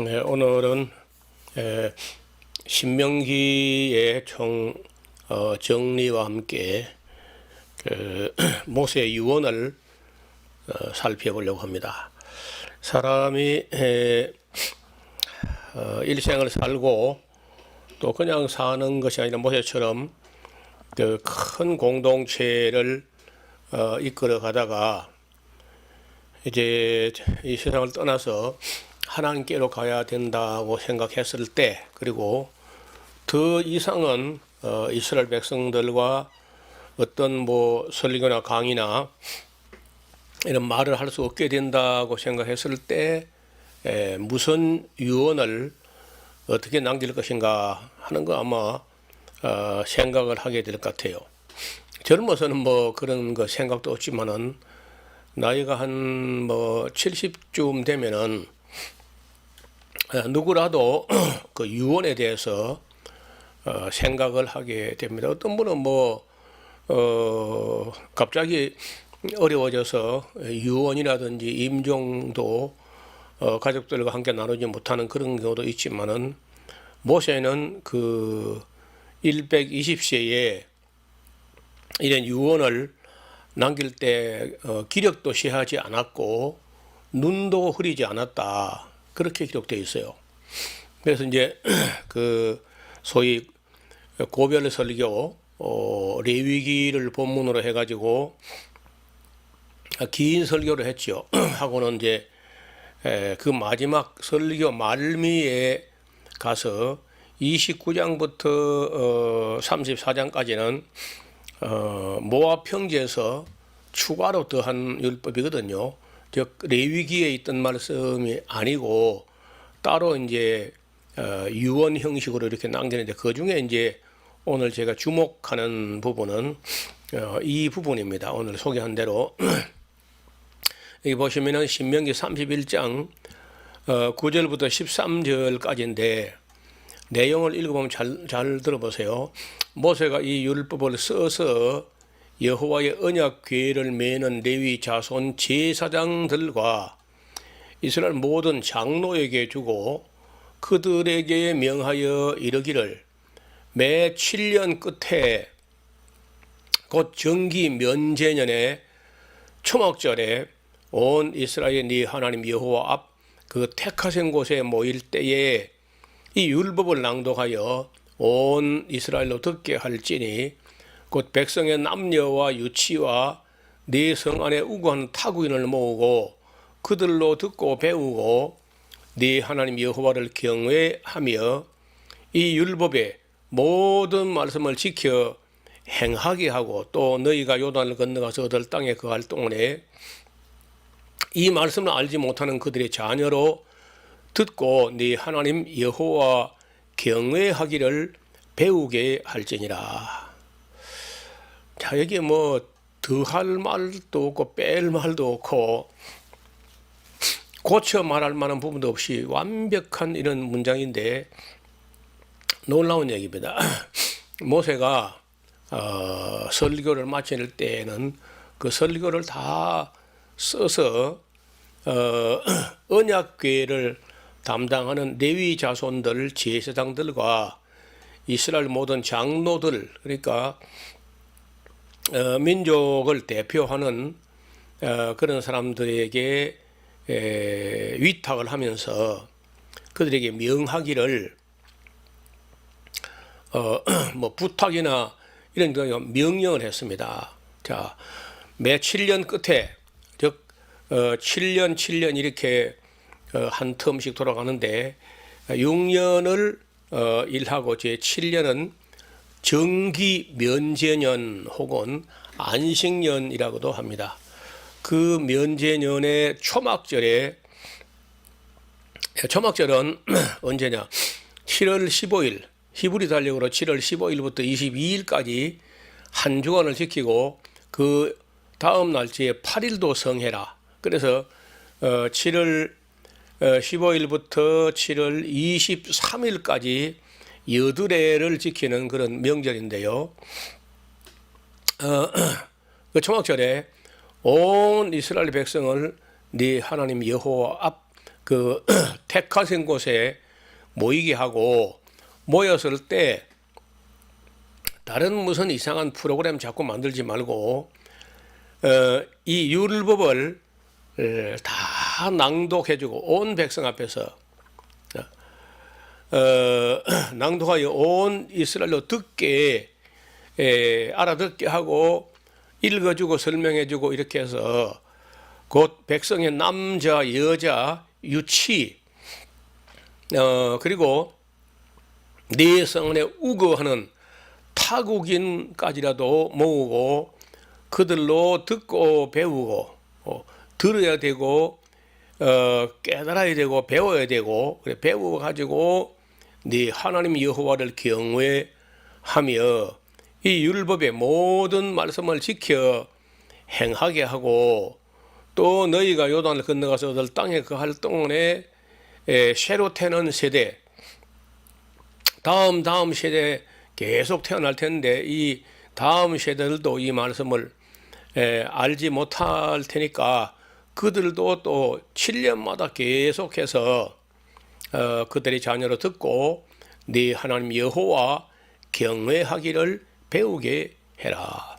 네, 오늘은 신명기의 총 정리와 함께 모세의 유언을 살펴보려고 합니다. 사람이 일생을 살고 또 그냥 사는 것이 아니라 모세처럼 그 큰 공동체를 이끌어 가다가 이제 이 세상을 떠나서 하나님께로 가야 된다고 생각했을 때, 그리고 더 이상은 이스라엘 백성들과 어떤 설교나 강의나 이런 말을 할 수 없게 된다고 생각했을 때 무슨 유언을 어떻게 남길 것인가 하는 거 아마 생각을 하게 될 것 같아요. 젊어서는 그런 거 생각도 없지만은 나이가 한 70쯤 되면은 누구라도 그 유언에 대해서 생각을 하게 됩니다. 어떤 분은 갑자기 어려워져서 유언이라든지 임종도 가족들과 함께 나누지 못하는 그런 경우도 있지만은, 모세는 그 120세에 이런 유언을 남길 때 기력도 시하지 않았고 눈도 흐리지 않았다, 그렇게 기록되어 있어요. 그래서 이제 그 소위 고별 설교, 레위기를 본문으로 해가지고 긴 설교를 했죠. 하고는 이제 그 마지막 설교 말미에 가서 29장부터 34장까지는 모압 평지에서 추가로 더한 율법이거든요. 즉 레위기에 있던 말씀이 아니고 따로 이제 유언 형식으로 이렇게 남기는데, 그 중에 이제 오늘 제가 주목하는 부분은 이 부분입니다. 오늘 소개한 대로 여기 보시면은 신명기 31장 9절부터 13절까지인데 내용을 읽어보면 잘 들어보세요. 모세가 이 율법을 써서 여호와의 언약 궤를 매는 레위 자손 제사장들과 이스라엘 모든 장로에게 주고 그들에게 명하여 이르기를, 매 7년 끝에 곧 정기 면제년에 초막절에 온 이스라엘 네 하나님 여호와 앞 그 택하신 곳에 모일 때에 이 율법을 낭독하여 온 이스라엘로 듣게 할지니, 곧 백성의 남녀와 유치와 네 성 안에 우고한 타구인을 모으고 그들로 듣고 배우고 네 하나님 여호와를 경외하며 이 율법의 모든 말씀을 지켜 행하게 하고, 또 너희가 요단을 건너가서 얻을 땅에 거할 동안에 이 말씀을 알지 못하는 그들의 자녀로 듣고 네 하나님 여호와 경외하기를 배우게 할지니라. 자, 여기에 더할 말도 없고 뺄 말도 없고 고쳐 말할 만한 부분도 없이 완벽한 이런 문장인데 놀라운 얘기입니다. 모세가 설교를 마칠 때에는 그 설교를 다 써서 언약궤를 담당하는 레위 자손들 제사장들과 이스라엘 모든 장로들, 그러니까 민족을 대표하는 그런 사람들에게 위탁을 하면서 그들에게 명하기를, 부탁이나 이런 명령을 했습니다. 자, 매 7년 끝에, 즉 7년 이렇게 한 텀씩 돌아가는데 6년을 일하고 제 7년은 정기 면제년 혹은 안식년이라고도 합니다. 그 면제년의 초막절은 언제냐? 7월 15일, 히브리 달력으로 7월 15일부터 22일까지 한 주간을 지키고 그 다음 날짜에 8일도 성해라. 그래서 7월 15일부터 7월 23일까지 여드레를 지키는 그런 명절인데요. 그 초막절에 온 이스라엘 백성을 네 하나님 여호와 앞 그 택하신 곳에 모이게 하고, 모였을 때 다른 무슨 이상한 프로그램 자꾸 만들지 말고 이 율법을 다 낭독해주고 온 백성 앞에서 낭독하여 온 이스라엘로 듣게 알아듣게 하고 읽어주고 설명해주고 이렇게 해서 곧 백성의 남자 여자 유치 그리고 네 성안에 우거하는 타국인까지라도 모으고 그들로 듣고 배우고 들어야 되고 깨달아야 되고 배워야 되고 그래 배워 가지고 네 하나님 여호와를 경외하며 이 율법의 모든 말씀을 지켜 행하게 하고 또 너희가 요단을 건너가서 얻을 땅에 거할 동안에 새로 태어난 세대 다음 세대 계속 태어날 텐데 이 다음 세대들도 이 말씀을 알지 못할 테니까 그들도 또 7년마다 계속해서 그들의 자녀로 듣고 네 하나님 여호와 경외하기를 배우게 해라.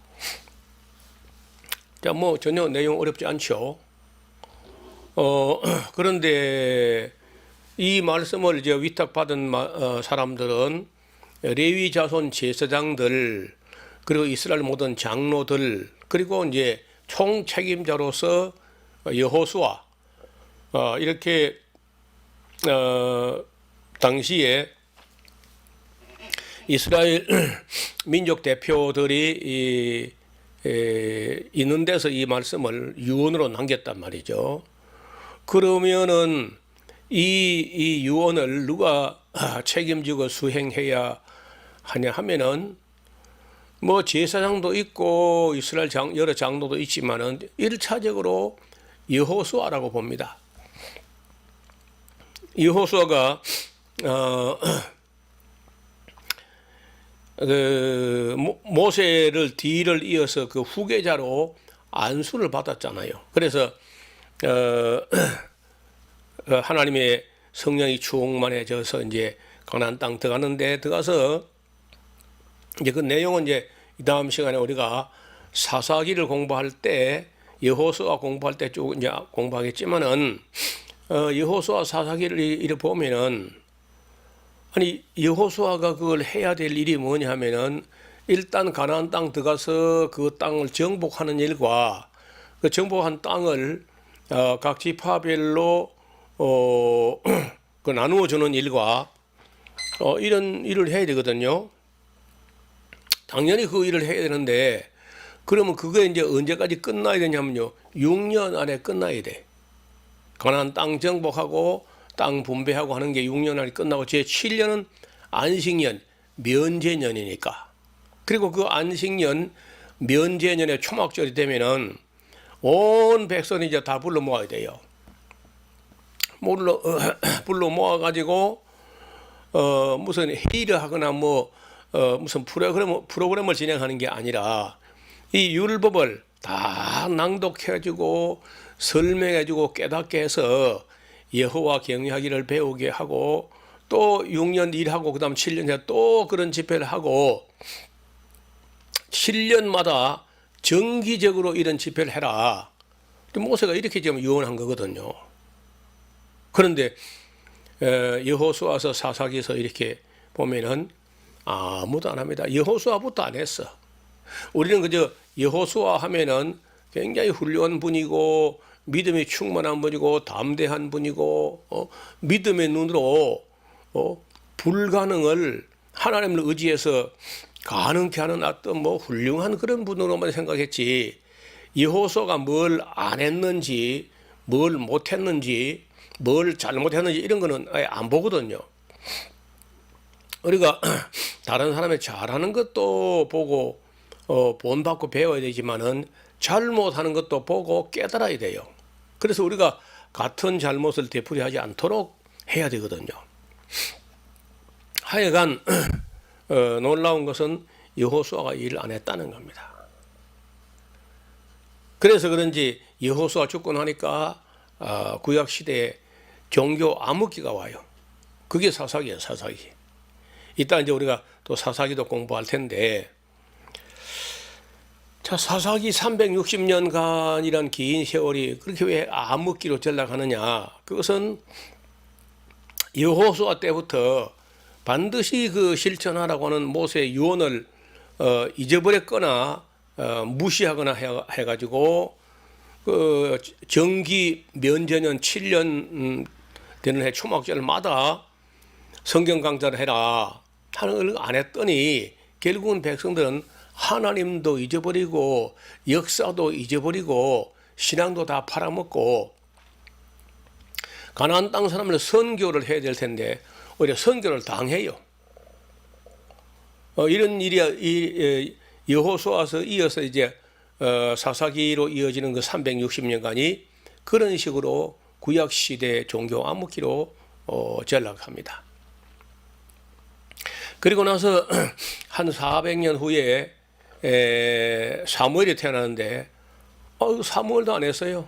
자, 뭐 전혀 내용 어렵지 않죠. 그런데 이 말씀을 이제 위탁받은 사람들은 레위 자손 제사장들 그리고 이스라엘 모든 장로들 그리고 이제 총책임자로서 여호수아 이렇게 당시에 이스라엘 민족 대표들이 있는 데서 이 말씀을 유언으로 남겼단 말이죠. 그러면은 이 유언을 누가 책임지고 수행해야 하냐 하면은 뭐 제사장도 있고 이스라엘 여러 장로도 있지만은 1차적으로 여호수아라고 봅니다. 여호수아가 그 모세를 뒤를 이어서 그 후계자로 안수를 받았잖아요. 그래서 하나님의 성령이 충만해져서 이제 가나안 땅 들어가서 이제 그 내용은 이제 이 다음 시간에 우리가 사사기를 공부할 때 여호수아 공부할 때 쭉 이제 공부하겠지만은 여호수아 사사기를 이렇게 보면은 아니 여호수아가 그걸 해야 될 일이 뭐냐 하면은 일단 가나안 땅 들어가서 그 땅을 정복하는 일과 그 정복한 땅을 각 지파별로 그 나누어 주는 일과 이런 일을 해야 되거든요. 당연히 그 일을 해야 되는데 그러면 그게 이제 언제까지 끝나야 되냐면요. 6년 안에 끝나야 돼. 가나안 땅 정복하고 땅 분배하고 하는 게 6년 안에 끝나고 제 7년은 안식년, 면제년이니까. 그리고 그 안식년, 면제년에 초막절이 되면은 온 백성이 이제 다 불러 모아야 돼요. 불러 모아가지고 무슨 회의를 하거나 무슨 프로그램을 진행하는 게 아니라 이 율법을 다 낭독해주고 설명해주고 깨닫게 해서 여호와 경외하기를 배우게 하고 또 6년 일하고 그 다음 7년에 또 그런 집회를 하고 7년마다 정기적으로 이런 집회를 해라. 모세가 이렇게 지금 유언한 거거든요. 그런데 여호수아서 사사기에서 이렇게 보면은 아무도 안 합니다. 여호수아부터 안 했어. 우리는 그저 여호수아 하면은 굉장히 훌륭한 분이고 믿음이 충만한 분이고 담대한 분이고 믿음의 눈으로 불가능을 하나님을 의지해서 가능케 하는 어떤 훌륭한 그런 분으로만 생각했지 여호수아가 뭘 안 했는지 뭘 못했는지 뭘 잘못했는지 이런 거는 아예 안 보거든요. 우리가 다른 사람이 잘하는 것도 보고 본받고 배워야 되지만은 잘못하는 것도 보고 깨달아야 돼요. 그래서 우리가 같은 잘못을 되풀이하지 않도록 해야 되거든요. 하여간 놀라운 것은 여호수아가 일을 안 했다는 겁니다. 그래서 그런지 여호수아 죽고 나니까 구약 시대에 종교 암흑기가 와요. 그게 사사기예요, 사사기. 이따 이제 우리가 또 사사기도 공부할 텐데, 자, 사사기 360년간이란 긴 세월이 그렇게 왜 암흑기로 전락하느냐? 그것은 여호수아 때부터 반드시 그 실천하라고 하는 모세의 유언을 잊어버렸거나 무시하거나 해가지고 그 정기 면제년 7년 되는 해 초막절마다 성경 강좌를 해라 하는 걸 안 했더니 결국은 백성들은 하나님도 잊어버리고 역사도 잊어버리고 신앙도 다 팔아먹고 가나안 땅 사람들 선교를 해야 될 텐데 오히려 선교를 당해요. 이런 일이 여호수아서 이어서 이제 사사기로 이어지는 그 360년간이 그런 식으로 구약 시대 종교 암흑기로 전락합니다. 그리고 나서 한 400년 후에 사무엘이 태어나는데 사무엘도 안 했어요.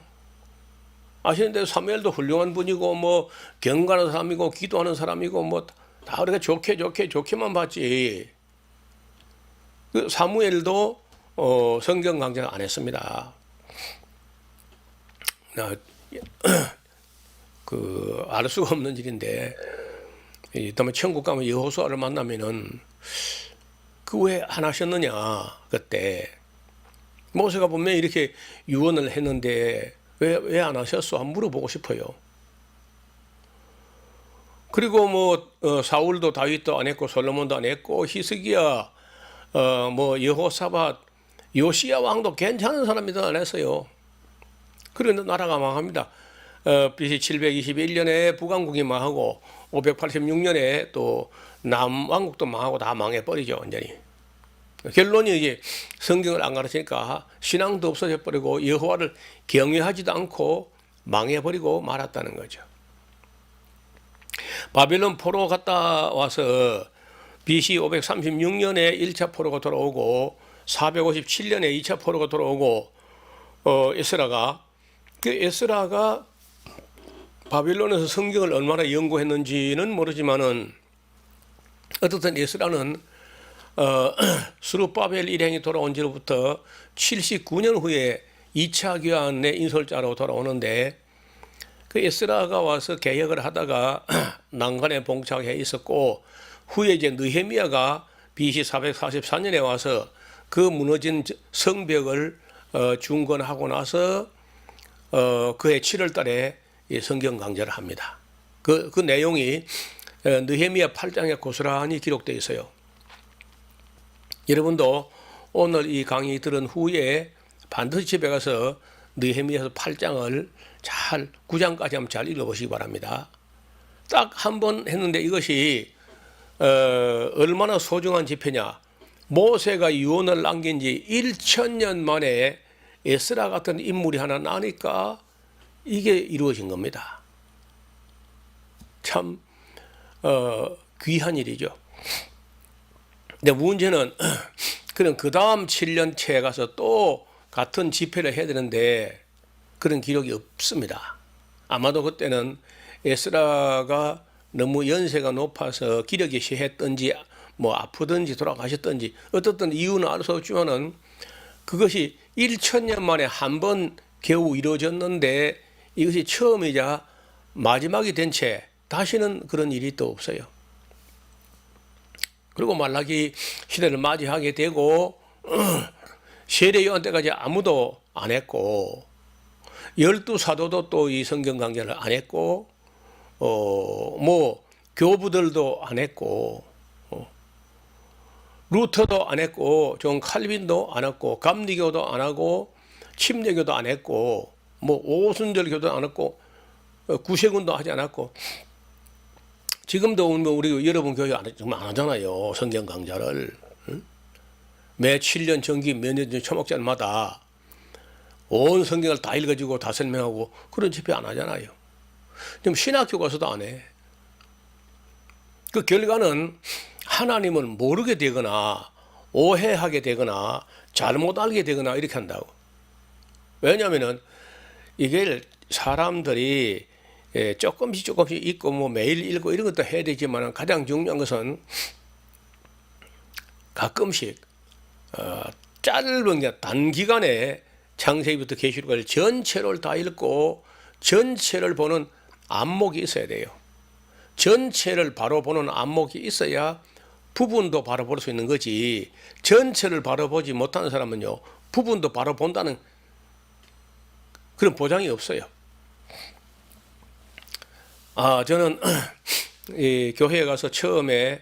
아시는데 사무엘도 훌륭한 분이고 뭐 경건한 사람이고 기도하는 사람이고 뭐 다 우리가 좋게만 봤지. 그 사무엘도 성경 강좌 안 했습니다. 알 수가 없는 일인데, 다음에 천국 가면 여호수아를 만나면은 그 왜 안 하셨느냐 그때 모세가 분명히 이렇게 유언을 했는데 왜 안 하셨어? 한번 물어보고 싶어요. 그리고 뭐 사울도 다윗도 안 했고 솔로몬도 안 했고 히스기야 뭐 여호사밧 요시야 왕도 괜찮은 사람이도 안 했어요. 그런데 나라가 망합니다. BC 721년에 북왕국이 망하고 586년에 또 남왕국도 망하고 다 망해버리죠. 완전히. 결론이 이제 성경을 안 가르치니까 신앙도 없어져 버리고 여호와를 경외하지도 않고 망해버리고 말았다는 거죠. 바벨론 포로 갔다 와서 BC 536년에 1차 포로가 돌아오고 457년에 2차 포로가 돌아오고 에스라가 바빌론에서 성경을 얼마나 연구했는지는 모르지만은 어떻든 에스라는 스룹바벨 일행이 돌아온 지로부터 79년 후에 2차 교환의 인솔자로 돌아오는데 그 에스라가 와서 개혁을 하다가 난간에 봉착해 있었고 후에 이제 느헤미야가 BC 444년에 와서 그 무너진 성벽을 중건하고 나서 그해 7월 달에 성경 강좌를 합니다. 그 내용이 느헤미야 8장에 고스란히 기록되어 있어요. 여러분도 오늘 이 강의 들은 후에 반드시 집에 가서 느헤미야서 8장을 잘 9장까지 한번 잘 읽어보시기 바랍니다. 딱 한 번 했는데 이것이 얼마나 소중한 집회냐. 모세가 유언을 남긴 지 1000년 만에 에스라 같은 인물이 하나 나니까 이게 이루어진 겁니다. 참 귀한 일이죠. 근데 문제는 그럼 그 다음 7년째에 가서 또 같은 집회를 해야 되는데 그런 기록이 없습니다. 아마도 그때는 에스라가 너무 연세가 높아서 기력이 시했던지 뭐 아프든지 돌아가셨든지 어떻든 이유는 알 수 없지만은 그것이 1000년 만에 한 번 겨우 이루어졌는데 이것이 처음이자 마지막이 된 채 다시는 그런 일이 또 없어요. 그리고 말라기 시대를 맞이하게 되고 세례 요한 때까지 아무도 안 했고 12사도도 또 이 성경 강좌를 안 했고 뭐 교부들도 안 했고 루터도 안 했고 존 칼빈도 안 했고 감리교도 안 하고 침례교도 안 했고 뭐 오순절교도 안 했고 구세군도 하지 않았고 지금도 우리 여러분 교회 정말 안 하잖아요. 성경 강좌를 매 7년 정기 몇 년 전 초목절마다 온 성경을 다 읽어주고 다 설명하고 그런 집회 안 하잖아요. 지금 신학교 가서도 안 해. 그 결과는 하나님을 모르게 되거나 오해하게 되거나 잘못 알게 되거나 이렇게 한다고. 왜냐하면은 이게 사람들이 조금씩 읽고 뭐 매일 읽고 이런 것도 해야 되지만 가장 중요한 것은 가끔씩 짧은 그냥 단기간에 창세기부터 계시록을 전체를 다 읽고 전체를 보는 안목이 있어야 돼요. 전체를 바로 보는 안목이 있어야 부분도 바로 볼 수 있는 거지. 전체를 바로 보지 못하는 사람은요, 부분도 바로 본다는 그런 보장이 없어요. 저는 이 교회에 가서 처음에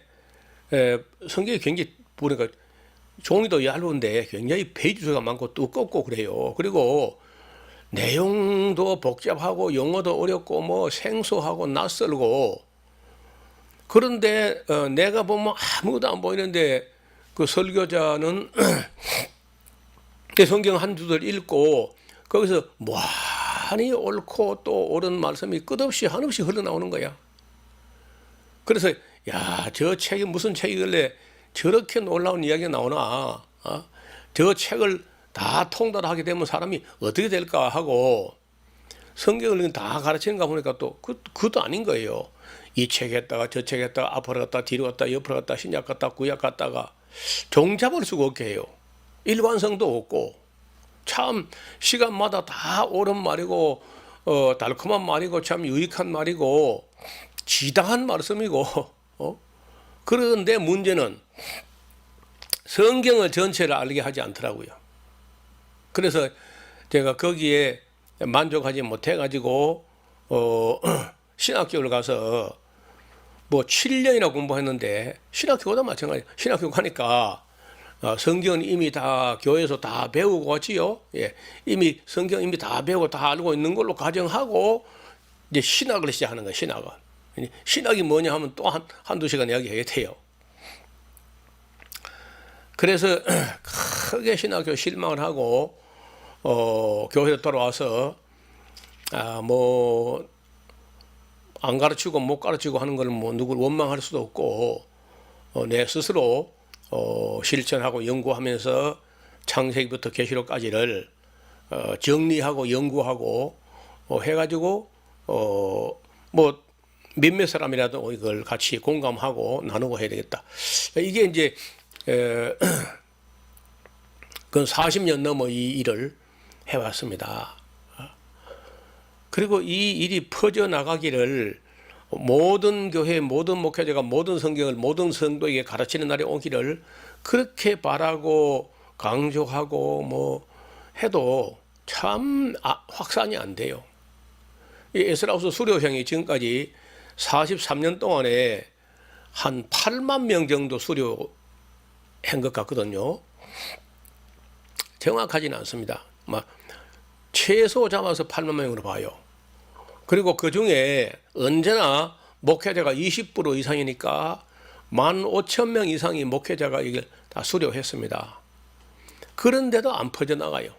성경이 굉장히 보니까 종이도 얇은데 굉장히 페이지 수가 많고 두껍고 그래요. 그리고 내용도 복잡하고 용어도 어렵고 뭐 생소하고 낯설고, 그런데 내가 보면 아무것도 안 보이는데 그 설교자는 성경 한두 절 읽고 거기서 무한히 옳고 또 옳은 말씀이 끝없이 한없이 흘러나오는 거야. 그래서 저 책이 무슨 책이길래 저렇게 놀라운 이야기가 나오나, 저 책을 다 통달하게 되면 사람이 어떻게 될까 하고 성경을 다 가르치는가 보니까 또 그것도 아닌 거예요. 이 책 했다가 저 책 했다가 앞으로 갔다 뒤로 갔다 옆으로 갔다 신약 갔다 구약 갔다가 종잡을 수가 없게 해요. 일관성도 없고 참 시간마다 다 옳은 말이고 달콤한 말이고 참 유익한 말이고 지당한 말씀이고 그런데 문제는 성경을 전체를 알게 하지 않더라고요. 그래서 제가 거기에 만족하지 못해 가지고 신학교를 가서 뭐 7년이나 공부했는데, 신학교도 마찬가지. 신학교 가니까 성경은 이미 다 교회에서 다 배우고 왔지요. 이미 성경 이미 다 배우고 다 알고 있는 걸로 가정하고 이제 신학을 시작하는 거예요. 신학이 뭐냐 하면 또 한두 시간 이야기해야 돼요. 그래서 크게 신학교 실망을 하고 교회로 돌아와서 뭐 안 가르치고 못 가르치고 하는 걸 뭐 누굴 원망할 수도 없고 내 스스로 실천하고 연구하면서 창세기부터 계시록까지를 정리하고 연구하고 해가지고 뭐 몇몇 사람이라도 이걸 같이 공감하고 나누고 해야 되겠다. 이게 이제 그 40년 넘어 이 일을 해왔습니다. 그리고 이 일이 퍼져나가기를 모든 교회, 모든 목회자가 모든 성경을 모든 성도에게 가르치는 날이 오기를 그렇게 바라고 강조하고 뭐 해도 참 확산이 안 돼요. 이 에스라우스 수료형이 지금까지 43년 동안에 한 8만 명 정도 수료한 것 같거든요. 정확하지는 않습니다. 최소 잡아서 8만 명으로 봐요. 그리고 그 중에 언제나 목회자가 20% 이상이니까 15,000명 이상의 목회자가 이걸 다 수료했습니다. 그런데도 안 퍼져나가요.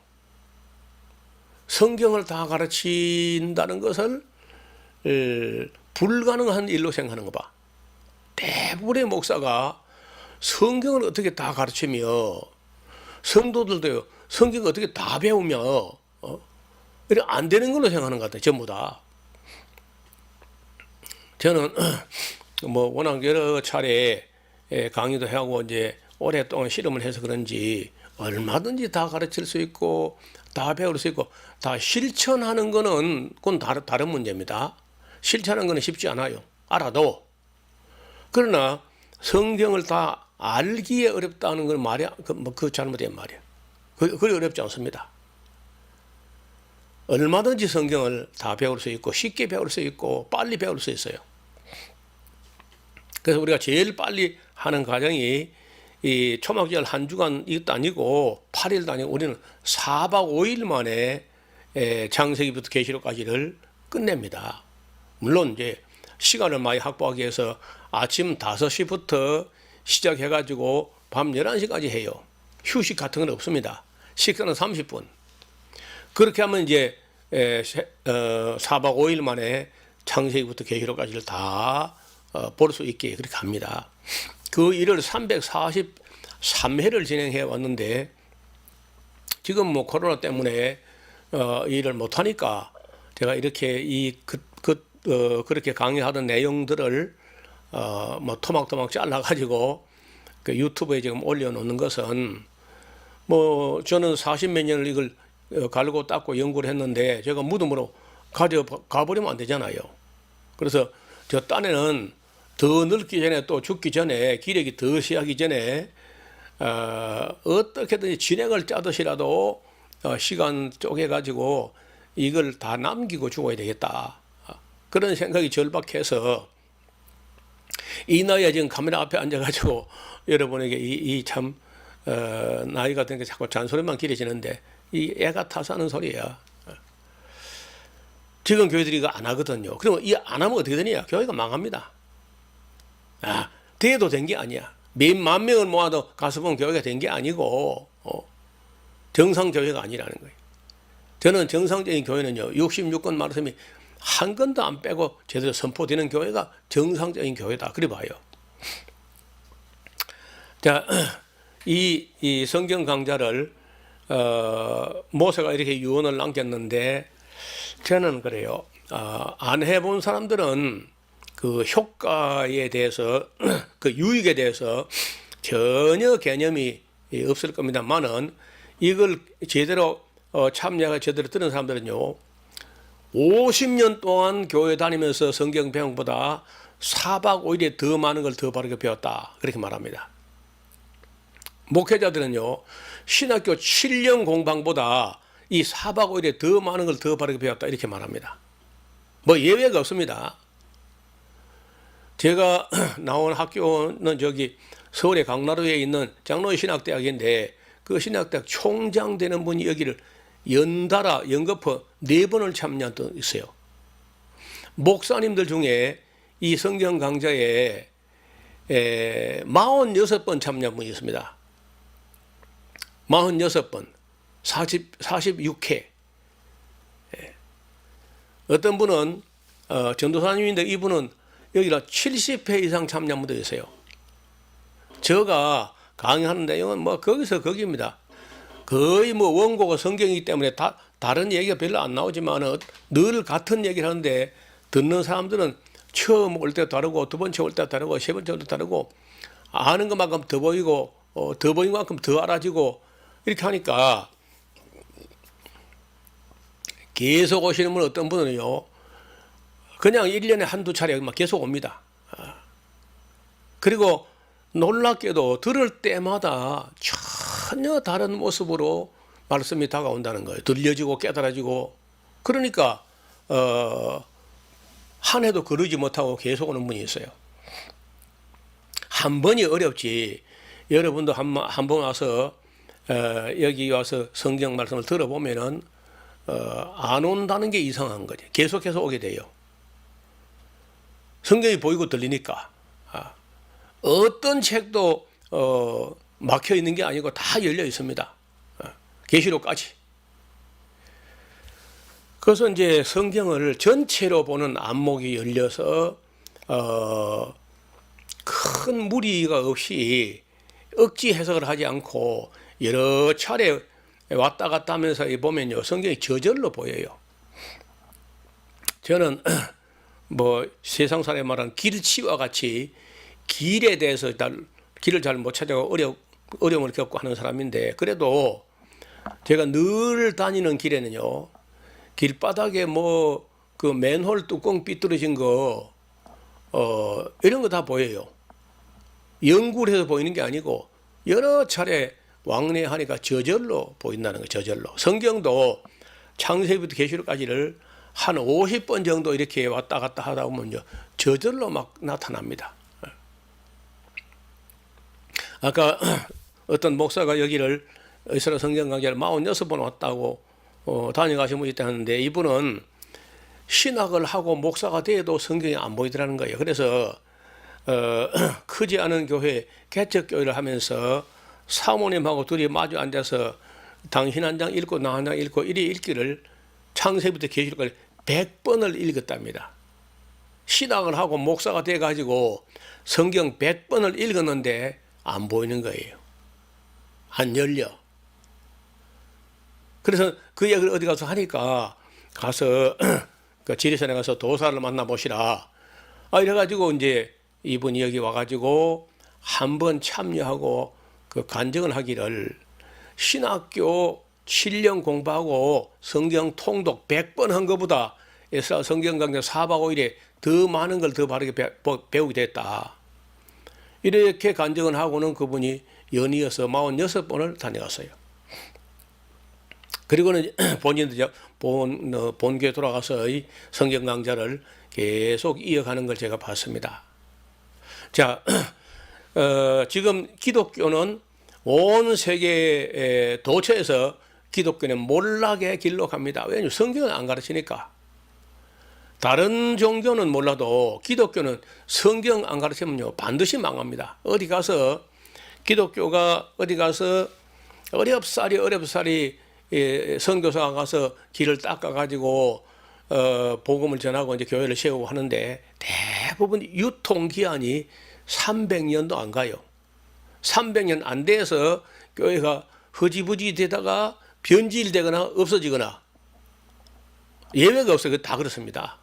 성경을 다 가르친다는 것을 불가능한 일로 생각하는 거 봐. 대부분의 목사가 성경을 어떻게 다 가르치며 성도들도요, 성경을 어떻게 다 배우며 이렇게 안 되는 걸로 생각하는 것 같아요. 전부 다. 저는 뭐 워낙 여러 차례 강의도 하고 이제 오랫동안 실험을 해서 그런지 얼마든지 다 가르칠 수 있고 다 배울 수 있고 다 실천하는 거는 그건 다른 문제입니다. 실천하는 거는 쉽지 않아요. 알아도. 그러나 성경을 다 알기에 어렵다는 건 말이야. 그 잘못된 말이야. 그리 어렵지 않습니다. 얼마든지 성경을 다 배울 수 있고 쉽게 배울 수 있고 빨리 배울 수 있어요. 그래서 우리가 제일 빨리 하는 과정이 이 초막절 한 주간 이것도 아니고 8일도 아니고 우리는 4박 5일 만에 창세기부터 계시록까지를 끝냅니다. 물론 이제 시간을 많이 확보하기 위해서 아침 5시부터 시작해가지고 밤 11시까지 해요. 휴식 같은 건 없습니다. 식사는 30분. 그렇게 하면 이제 4박 5일 만에 창세기부터 계시록까지를 다 볼 수 있게 그렇게 합니다. 그 일을 343회를 진행해 왔는데 지금 뭐 코로나 때문에 일을 못 하니까 제가 이렇게 그렇게 강의하던 내용들을 뭐 토막토막 잘라가지고 그 유튜브에 지금 올려놓는 것은 뭐 저는 40몇 년을 이걸 갈고 닦고 연구를 했는데 제가 무덤으로 가버리면 안 되잖아요. 그래서 저 딴에는 더 늙기 전에 또 죽기 전에 기력이 더 시하기 전에 어떻게든지 진행을 짜듯이라도 시간 쪼개가지고 이걸 다 남기고 죽어야 되겠다. 그런 생각이 절박해서 이 나이에 지금 카메라 앞에 앉아가지고 여러분에게 이 참 나이가 든 게 자꾸 잔소리만 길어지는데 이 애가 타서 하는 소리야. 지금 교회들이 이거 안 하거든요. 그러면 이 안 하면 어떻게 되냐? 교회가 망합니다. 돼도 된 게 아니야. 몇만 명을 모아도 가서 보면 교회가 된 게 아니고 정상 교회가 아니라는 거예요. 저는 정상적인 교회는요, 66권 말씀이 한 건도 안 빼고 제대로 선포되는 교회가 정상적인 교회다. 그래 봐요. 자, 이 성경 강좌를 모세가 이렇게 유언을 남겼는데 저는 그래요. 안 해본 사람들은 그 효과에 대해서 그 유익에 대해서 전혀 개념이 없을 겁니다만은 이걸 제대로 참여가 제대로 들은 사람들은요, 50년 동안 교회 다니면서 성경 배운 것보다 4박 5일에 더 많은 걸 더 바르게 배웠다. 그렇게 말합니다. 목회자들은요, 신학교 7년 공방보다 이 4박 5일에 더 많은 걸 더 바르게 배웠다. 이렇게 말합니다. 뭐 예외가 없습니다. 제가 나온 학교는 저기 서울의 강나루에 있는 장로의 신학대학인데 그 신학대학 총장 되는 분이 여기를 연달아 연거푸 4번을 참여한 분 있어요. 목사님들 중에 이 성경 강좌에 46번 참여한 분이 있습니다. 46번, 46회. 어떤 분은 전도사님인데 이분은 여기가 70회 이상 참여한 분도 있어요. 제가 강의하는 내용은 뭐 거기서 거기입니다. 거의 뭐 원고가 성경이기 때문에 다른 얘기가 별로 안 나오지만 늘 같은 얘기를 하는데 듣는 사람들은 처음 올 때 다르고 두 번째 올 때 다르고 세 번째 올 때 다르고 아는 것만큼 더 보이고 더 보인 만큼 더 알아지고 이렇게 하니까 계속 오시는 분 어떤 분은요 그냥 1년에 한두 차례만 계속 옵니다. 그리고 놀랍게도 들을 때마다 전혀 다른 모습으로 말씀이 다가온다는 거예요. 들려지고 깨달아지고. 그러니까 한 해도 거르지 못하고 계속 오는 분이 있어요. 한 번이 어렵지. 여러분도 한 번 와서 여기 와서 성경 말씀을 들어보면은 안 온다는 게 이상한 거죠. 계속해서 오게 돼요. 성경이 보이고 들리니까. 어떤 책도 막혀 있는 게 아니고 다 열려 있습니다. 계시록까지. 그래서 이제 성경을 전체로 보는 안목이 열려서 큰 무리가 없이 억지 해석을 하지 않고 여러 차례 왔다 갔다 하면서 보면요 성경이 저절로 보여요. 저는 뭐 세상 사람이 말하는 길치와 같이 길에 대해서 길을 잘 못 찾아가고 어려움을 겪고 하는 사람인데 그래도 제가 늘 다니는 길에는요 길바닥에 뭐 그 맨홀 뚜껑 삐뚤어진 거 이런 거 다 보여요. 연구를 해서 보이는 게 아니고 여러 차례 왕래하니까 저절로 보인다는 거예요. 저절로. 성경도 창세기부터 계시록까지를 한 50번 정도 이렇게 왔다 갔다 하다 보면요 저절로 막 나타납니다. 아까 어떤 목사가 여기를 이스라엘 성경 강좌를 46번 왔다고 다녀가신 분이 있다는데 이분은 신학을 하고 목사가 돼도 성경이 안 보이더라는 거예요. 그래서 크지 않은 교회 개척교회를 하면서 사모님하고 둘이 마주 앉아서 당신 한 장 읽고 나 한 장 읽고 이리 읽기를 창세기부터 계시록까지 100번을 읽었답니다. 신학을 하고 목사가 돼가지고 성경 100번을 읽었는데 안 보이는 거예요. 안 열려. 그래서 그 얘기를 어디 가서 하니까 가서 그 지리산에 가서 도사를 만나보시라. 이래가지고 이제 이분이 여기 와가지고 한번 참여하고 그 간증을 하기를, 신학교 7년 공부하고 성경 통독 100번 한 것보다 성경 강좌 4박 5일에 더 많은 걸 더 바르게 배우게 됐다. 이렇게 간증을 하고는 그분이 연이어서 46번을 다녀갔어요. 그리고는 본인도 본교에 돌아가서 이 성경 강좌를 계속 이어가는 걸 제가 봤습니다. 자, 지금 기독교는 온 세계 도처에서 기독교는 몰락의 길로 갑니다. 왜냐하면 성경은 안 가르치니까. 다른 종교는 몰라도 기독교는 성경 안 가르치면요 반드시 망합니다. 기독교가 어디 가서 어렵사리 선교사가 가서 길을 닦아가지고 복음을 전하고 이제 교회를 세우고 하는데, 대부분 유통기한이 300년도 안 가요. 300년 안 돼서 교회가 허지부지 되다가 변질되거나 없어지거나, 예외가 없어요. 다 그렇습니다.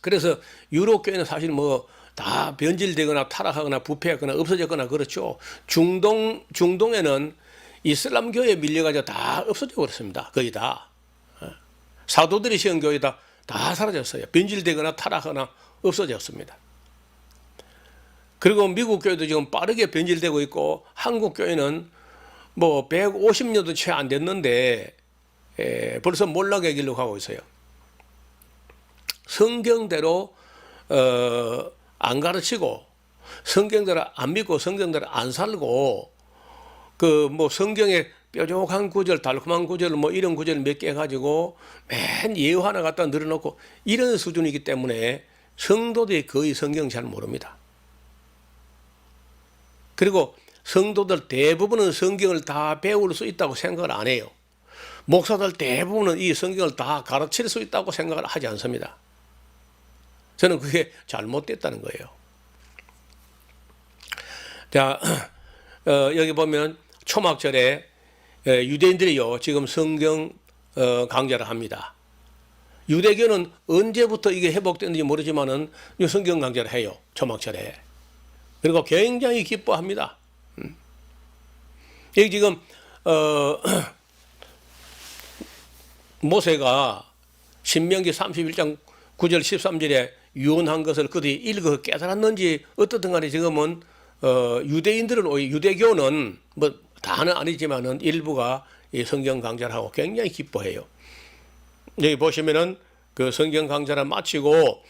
그래서 유럽 교회는 사실 뭐 다 변질되거나 타락하거나 부패하거나 없어졌거나 그렇죠. 중동에는 이슬람 교회에 밀려가지고 다 없어져 버렸습니다. 거의 다. 사도들이 세운 교회 다 사라졌어요. 변질되거나 타락하거나 없어졌습니다. 그리고 미국 교회도 지금 빠르게 변질되고 있고, 한국 교회는 뭐 150년도 채 안 됐는데 벌써 몰락의 길로 가고 있어요. 성경대로 안 가르치고, 성경대로 안 믿고, 성경대로 안 살고, 그 뭐 성경에 뾰족한 구절, 달콤한 구절, 뭐 이런 구절 몇 개 가지고 맨 예화 하나 갖다 늘어놓고 이런 수준이기 때문에 성도들이 거의 성경 잘 모릅니다. 그리고 성도들 대부분은 성경을 다 배울 수 있다고 생각을 안 해요. 목사들 대부분은 이 성경을 다 가르칠 수 있다고 생각을 하지 않습니다. 저는 그게 잘못됐다는 거예요. 자, 여기 보면 초막절에 유대인들이요 지금 성경 강좌를 합니다. 유대교는 언제부터 이게 회복됐는지 모르지만은 성경 강좌를 해요. 초막절에. 그리고 굉장히 기뻐합니다. 여기 지금 모세가 신명기 31장 9절 13절에 유언한 것을 그들이 읽어 깨달았는지 어떻든 간에 지금은 유대인들은, 유대교는 뭐 다는 아니지만은 일부가 이 성경 강좌를 하고 굉장히 기뻐해요. 여기 보시면은 그 성경 강좌를 마치고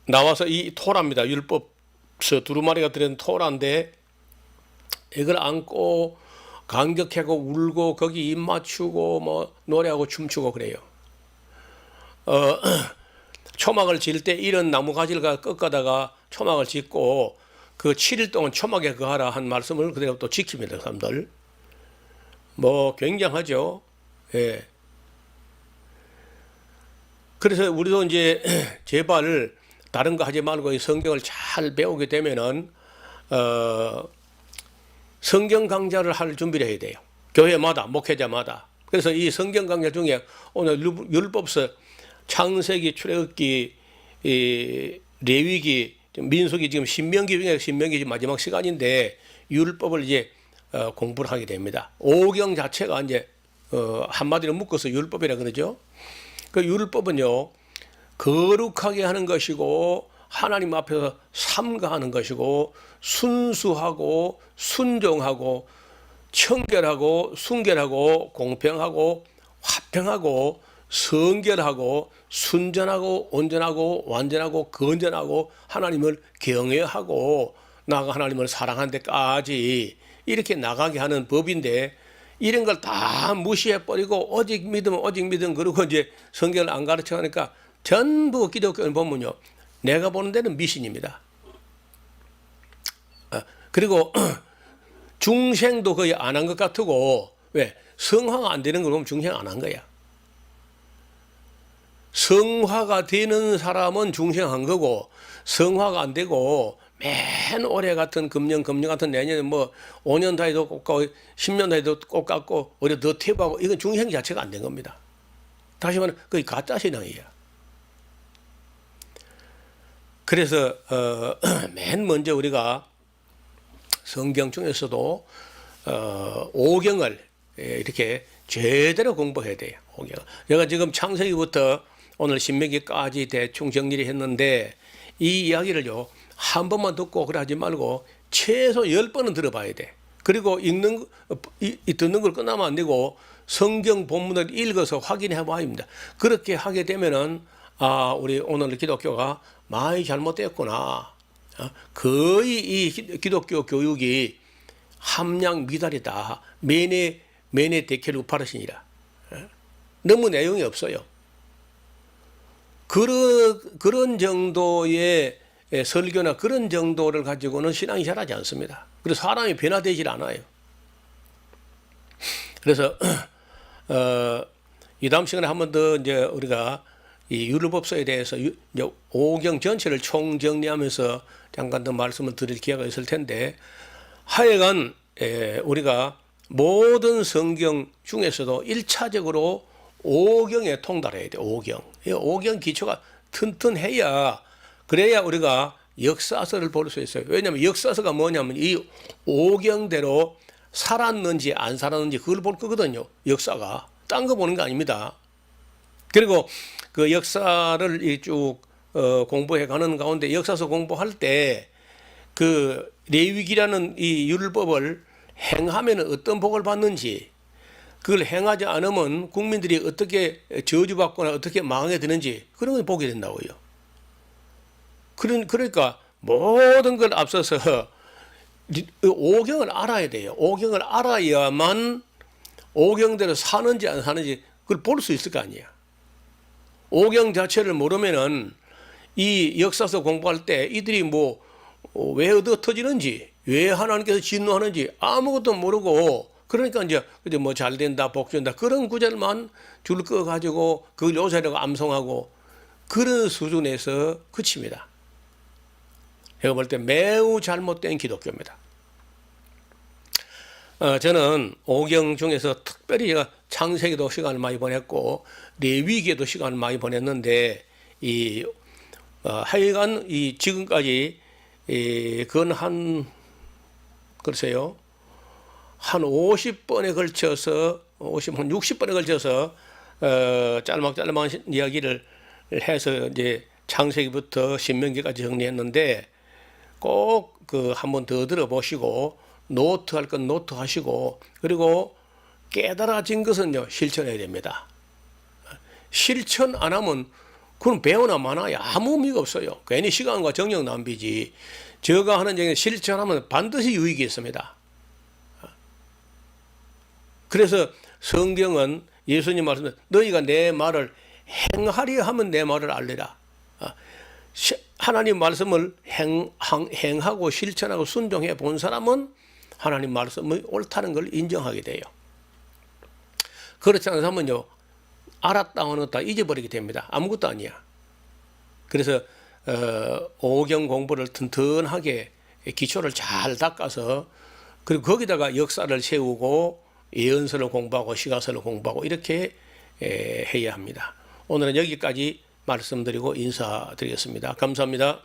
나와서 이 토라입니다. 율법서 두루마리가 들은 토라인데 이걸 안고 감격하고 울고 거기 입 맞추고 뭐 노래하고 춤추고 그래요. 초막을 질 때 이런 나무 가지를 꺾어다가 초막을 짓고 그 7일 동안 초막에 거하라 한 말씀을 그대로 또 지킵니다. 사람들 뭐 굉장하죠. 예. 그래서 우리도 이제 제발 다른 거 하지 말고 이 성경을 잘 배우게 되면은 성경 강좌를 할 준비를 해야 돼요. 교회마다, 목회자마다. 그래서 이 성경 강좌 중에 오늘 율법서, 창세기, 출애굽기, 레위기, 민수기, 지금 신명기 중에 신명기 마지막 시간인데 율법을 이제 공부를 하게 됩니다. 오경 자체가 이제 한마디로 묶어서 율법이라 그러죠. 그 율법은요 거룩하게 하는 것이고 하나님 앞에서 삼가하는 것이고 순수하고 순종하고 청결하고 순결하고 공평하고 화평하고 성결하고 순전하고 온전하고 완전하고 건전하고 하나님을 경외하고 나아가 하나님을 사랑하는 데까지 이렇게 나가게 하는 법인데 이런 걸 다 무시해버리고 오직 믿음 그러고 이제 성경을 안 가르쳐 하니까 전부 기독교를 보면요 내가 보는 데는 미신입니다. 그리고 중생도 거의 안 한 것 같고 왜? 성화가 안 되는 걸 보면 중생 안 한 거야. 성화가 되는 사람은 중생한 거고 성화가 안 되고 맨 올해 같은 금년 같은 내년에 뭐 5년 다해도 꼭 가고 10년 다해도 꼭 갖고 오히려 더 퇴보하고 이건 중생 자체가 안 된 겁니다. 다시 말하면 거의 가짜 신앙이에요. 그래서 맨 먼저 우리가 성경 중에서도 오경을 이렇게 제대로 공부해야 돼요. 오경. 제가 지금 창세기부터 오늘 신명기까지 대충 정리를 했는데 이 이야기를요 한 번만 듣고 그래 하지 말고 최소 10번은 들어봐야 돼. 그리고 듣는 걸 끝나면 안 되고 성경 본문을 읽어서 확인해 봐야 합니다. 그렇게 하게 되면은 우리 오늘 기독교가 많이 잘못되었구나. 거의 이 기독교 교육이 함량 미달이다. 메네 데켈 우파르시니라. 너무 내용이 없어요. 그런 정도의 설교나 그런 정도를 가지고는 신앙이 자라지 않습니다. 그래서 사람이 변화되질 않아요. 그래서 이 다음 시간에 한 번 더 이제 우리가 이 율법서에 대해서 오경 전체를 총정리하면서 잠깐 더 말씀을 드릴 기회가 있을 텐데, 하여간 우리가 모든 성경 중에서도 1차적으로 오경에 통달해야 돼요. 오경 기초가 튼튼해야, 그래야 우리가 역사서를 볼 수 있어요. 왜냐하면 역사서가 뭐냐면 이 오경대로 살았는지 안 살았는지 그걸 볼 거거든요. 역사가 딴 거 보는 거 아닙니다. 그리고 그 역사를 쭉 공부해 가는 가운데 역사서 공부할 때 그 레위기라는 이 율법을 행하면 어떤 복을 받는지, 그걸 행하지 않으면 국민들이 어떻게 저주받거나 어떻게 망하게 되는지 그런 걸 보게 된다고요. 그러니까 모든 걸 앞서서 오경을 알아야 돼요. 오경을 알아야만 오경대로 사는지 안 사는지 그걸 볼 수 있을 거 아니야. 오경 자체를 모르면은 이 역사서 공부할 때 이들이 왜 얻어 터지는지, 왜 하나님께서 진노하는지 아무것도 모르고, 그러니까 이제 잘 된다, 복 준다 그런 구절만 줄 거 가지고 그걸 요새라고 암송하고 그런 수준에서 그칩니다. 제가 볼 때 매우 잘못된 기독교입니다. 저는 오경 중에서 특별히 제가 창세기도 시간을 많이 보냈고 레위기에도 시간을 많이 보냈는데 하여간 지금까지 그건 글쎄요 한 50번에 걸쳐서 60번에 걸쳐서 짤막짤막한 이야기를 해서 이제 창세기부터 신명기까지 정리했는데, 꼭 한 번 더 들어보시고 노트할 건 노트 하시고, 그리고 깨달아진 것은요 실천해야 됩니다. 실천 안 하면 그건 배우나 마나야 아무 의미가 없어요. 괜히 시간과 정력 낭비지. 제가 하는 얘기는 실천하면 반드시 유익이 있습니다. 그래서 성경은 예수님 말씀에 너희가 내 말을 행하리 하면 내 말을 알리라. 하나님 말씀을 행하고 실천하고 순종해 본 사람은 하나님 말씀이 옳다는 걸 인정하게 돼요. 그렇지 않은 사람은요 알았다 못했다 잊어버리게 됩니다. 아무것도 아니야. 그래서 오경 공부를 튼튼하게 기초를 잘 닦아서, 그리고 거기다가 역사를 세우고 예언서를 공부하고 시가서를 공부하고 이렇게 해야 합니다. 오늘은 여기까지 말씀드리고 인사드리겠습니다. 감사합니다.